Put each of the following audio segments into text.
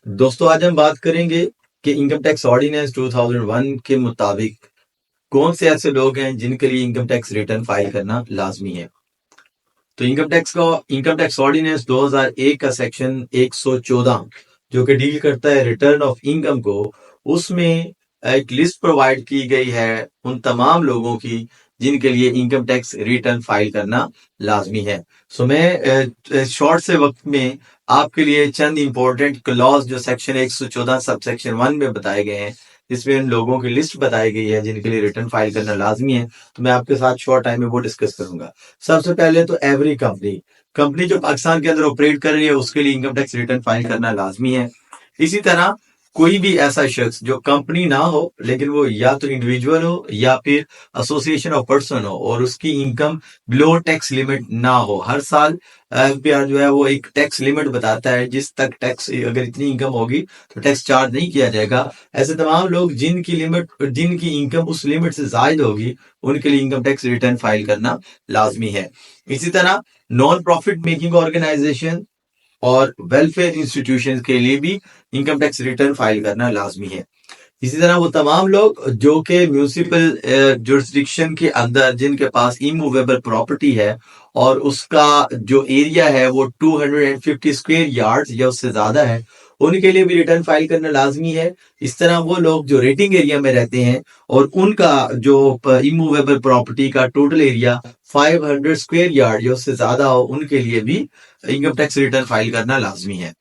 दोस्तों आज हम बात करेंगे कि इनकम टैक्स ऑर्डिनेंस 2001 के मुताबिक कौन से ऐसे लोग हैं जिनके लिए इनकम टैक्स रिटर्न फाइल करना लाजमी है। तो इनकम टैक्स ऑर्डिनेंस 2001 का सेक्शन 114 जो कि डील करता है रिटर्न ऑफ इनकम को, उसमें एक लिस्ट प्रोवाइड की गई है उन तमाम लोगों की जिनके लिए इनकम टैक्स रिटर्न फाइल करना लाजमी है। सो मैं शॉर्ट से वक्त में आपके लिए चंद इंपॉर्टेंट क्लॉज जो सेक्शन 114 सब सेक्शन 1 में बताए गए हैं, जिसमें उन लोगों की लिस्ट बताई गई है जिनके लिए रिटर्न फाइल करना लाजमी है, तो मैं आपके साथ शॉर्ट टाइम में वो डिस्कस करूंगा। सबसे पहले तो एवरी कंपनी जो पाकिस्तान के अंदर ऑपरेट कर रही है उसके लिए इनकम टैक्स रिटर्न फाइल करना लाजमी है। इसी तरह कोई भी ऐसा शख्स जो कंपनी ना हो लेकिन वो या तो इंडिविजुअल हो या फिर एसोसिएशन ऑफ पर्सन हो और उसकी इनकम बिलो टैक्स लिमिट ना हो, हर साल एफपीआर जो है वो एक टैक्स लिमिट बताता है जिस तक टैक्स, अगर इतनी इनकम होगी तो टैक्स चार्ज नहीं किया जाएगा। ऐसे तमाम लोग जिनकी इनकम उस लिमिट से जायद होगी उनके लिए इनकम टैक्स रिटर्न फाइल करना लाजमी है। इसी तरह नॉन प्रॉफिट मेकिंग ऑर्गेनाइजेशन और वेलफेयर इंस्टीट्यूशन के लिए भी इनकम टैक्स रिटर्न फाइल करना लाजमी है। इसी तरह वो तमाम लोग जो कि म्यूनिसिपल जुरिस्डिक्शन के अंदर जिनके पास इमूवेबल प्रॉपर्टी है और उसका जो एरिया है वो 250 स्क्वायर यार्ड्स या उससे ज्यादा है, उनके लिए भी रिटर्न फाइल करना लाजमी है। इस तरह वो लोग जो रेटिंग एरिया में रहते हैं और उनका जो इमूवेबल प्रॉपर्टी का टोटल एरिया 500 स्क्वायर यार्ड या उससे ज्यादा हो, उनके लिए भी इनकम टैक्स रिटर्न फाइल करना लाजमी है।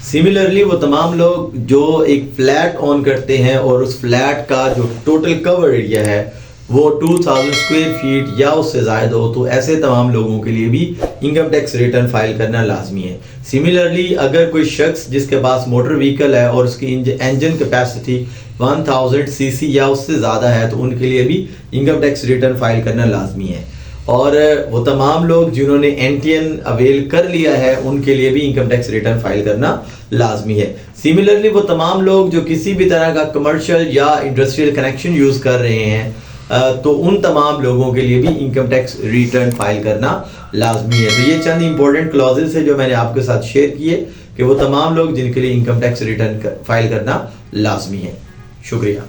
सिमिलरली वो तमाम लोग जो एक फ्लैट ऑन करते हैं और उस फ्लैट का जो टोटल कवर एरिया है वो 2000 स्क्वायर फीट या उससे ज़्यादा हो, तो ऐसे तमाम लोगों के लिए भी इनकम टैक्स रिटर्न फाइल करना लाजमी है। सिमिलरली अगर कोई शख्स जिसके पास मोटर व्हीकल है और उसकी इंजन कैपेसिटी 1000 सीसी या उससे ज़्यादा है, तो उनके लिए भी इनकम टैक्स रिटर्न फाइल करना लाजमी है। और वो तमाम लोग जिन्होंने एनटीएन अवेल कर लिया है उनके लिए भी इनकम टैक्स रिटर्न फाइल करना लाजमी है। सिमिलरली वो तमाम लोग जो किसी भी तरह का कमर्शियल या इंडस्ट्रियल कनेक्शन यूज कर रहे हैं, तो उन तमाम लोगों के लिए भी इनकम टैक्स रिटर्न फाइल करना लाजमी है। तो ये चंद इंपॉर्टेंट क्लॉजेस है जो मैंने आपके साथ शेयर किए कि वो तमाम लोग जिनके लिए इनकम टैक्स रिटर्न फाइल करना लाजमी है। शुक्रिया।